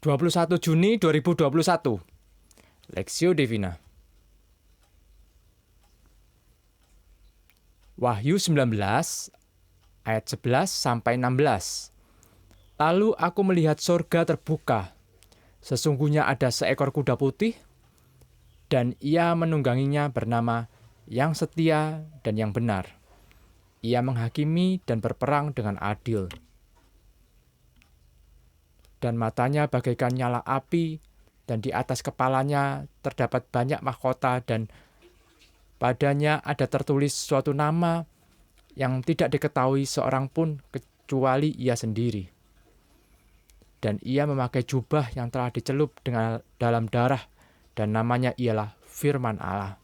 21 Juni 2021. Lexio Divina. Wahyu 19 ayat 11 sampai 16. Lalu aku melihat sorga terbuka. Sesungguhnya ada seekor kuda putih, dan ia menungganginya bernama Yang Setia dan Yang Benar. Ia menghakimi dan berperang dengan adil. Dan matanya bagaikan nyala api, dan di atas kepalanya terdapat banyak mahkota, dan padanya ada tertulis suatu nama yang tidak diketahui seorang pun kecuali ia sendiri. Dan ia memakai jubah yang telah dicelup dengan dalam darah, dan namanya ialah Firman Allah.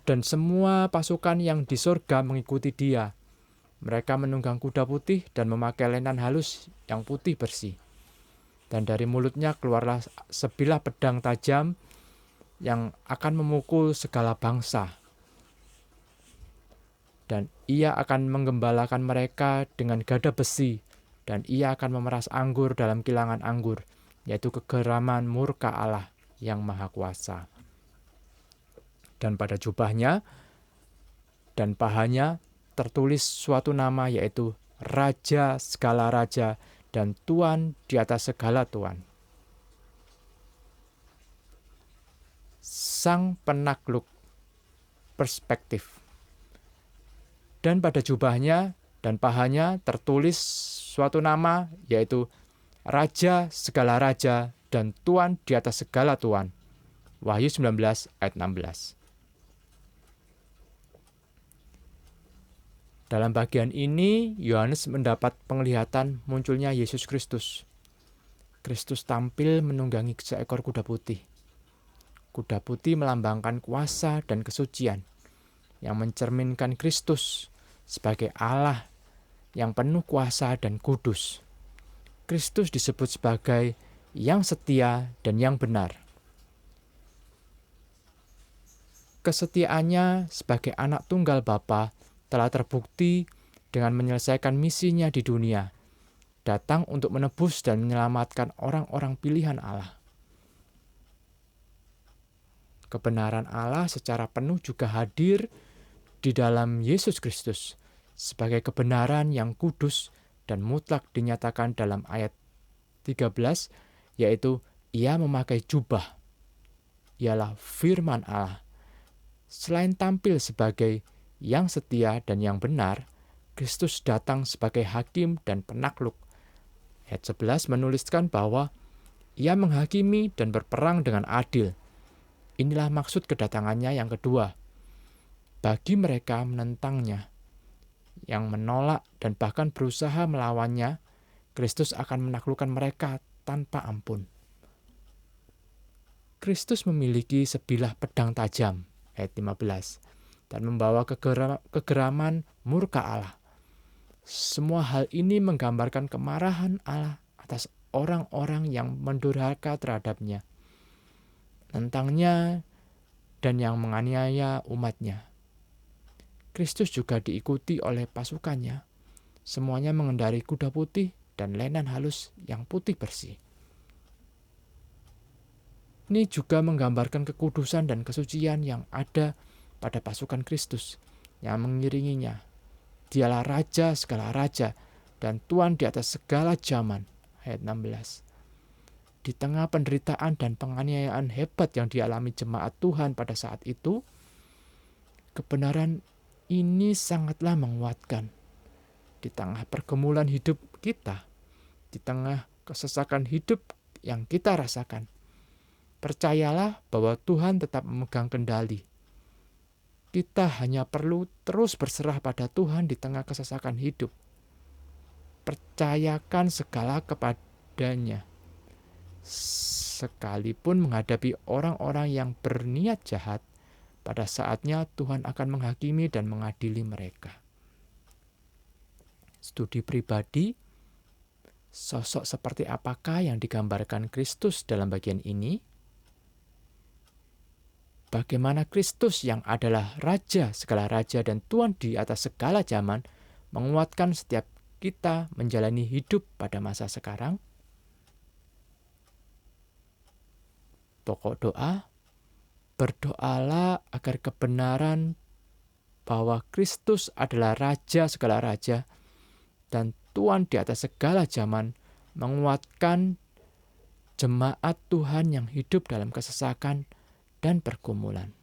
Dan semua pasukan yang di surga mengikuti dia. Mereka menunggang kuda putih dan memakai lenan halus yang putih bersih. Dan dari mulutnya keluarlah sebilah pedang tajam yang akan memukul segala bangsa. Dan ia akan menggembalakan mereka dengan gada besi, dan ia akan memeras anggur dalam kilangan anggur, yaitu kegeraman murka Allah yang Maha Kuasa. Dan pada jubahnya dan pahanya tertulis suatu nama, yaitu Raja segala Raja dan Tuan di atas segala Tuan. Sang penakluk perspektif. Dan pada jubahnya dan pahanya tertulis suatu nama, yaitu Raja segala Raja dan Tuan di atas segala Tuan. Wahyu 19 ayat 16. Dalam bagian ini, Yohanes mendapat penglihatan munculnya Yesus Kristus. Kristus tampil menunggangi seekor kuda putih. Kuda putih melambangkan kuasa dan kesucian, yang mencerminkan Kristus sebagai Allah yang penuh kuasa dan kudus. Kristus disebut sebagai Yang Setia dan Yang Benar. Kesetiaannya sebagai anak tunggal Bapa telah terbukti dengan menyelesaikan misinya di dunia, datang untuk menebus dan menyelamatkan orang-orang pilihan Allah. Kebenaran Allah secara penuh juga hadir di dalam Yesus Kristus sebagai kebenaran yang kudus dan mutlak dinyatakan dalam ayat 13, yaitu ia memakai jubah, ialah firman Allah. Selain tampil sebagai Yang Setia dan Yang Benar, Kristus datang sebagai hakim dan penakluk. Ayat 11 menuliskan bahwa ia menghakimi dan berperang dengan adil. Inilah maksud kedatangannya yang kedua. Bagi mereka menentangnya, yang menolak dan bahkan berusaha melawannya, Kristus akan menaklukkan mereka tanpa ampun. Kristus memiliki sebilah pedang tajam, ayat 15, dan membawa kegeraman murka Allah. Semua hal ini menggambarkan kemarahan Allah atas orang-orang yang mendurhaka terhadapnya, tentangnya, dan yang menganiaya umatnya. Kristus juga diikuti oleh pasukannya. Semuanya mengendarai kuda putih dan lenan halus yang putih bersih. Ini juga menggambarkan kekudusan dan kesucian yang ada pada pasukan Kristus yang mengiringinya. Dialah Raja segala Raja dan Tuan di atas segala zaman. Ayat 16. Di tengah penderitaan dan penganiayaan hebat yang dialami jemaat Tuhan pada saat itu, kebenaran ini sangatlah menguatkan. Di tengah pergumulan hidup kita, di tengah kesesakan hidup yang kita rasakan, percayalah bahwa Tuhan tetap memegang kendali. Kita hanya perlu terus berserah pada Tuhan di tengah kesesakan hidup. Percayakan segala kepadanya. Sekalipun menghadapi orang-orang yang berniat jahat, pada saatnya Tuhan akan menghakimi dan mengadili mereka. Studi pribadi, sosok seperti apakah yang digambarkan Kristus dalam bagian ini? Bagaimana Kristus yang adalah Raja segala Raja dan Tuan di atas segala zaman menguatkan setiap kita menjalani hidup pada masa sekarang? Pokok doa, berdoalah agar kebenaran bahwa Kristus adalah Raja segala raja dan Tuhan di atas segala zaman menguatkan jemaat Tuhan yang hidup dalam kesesakan dan pergumulan.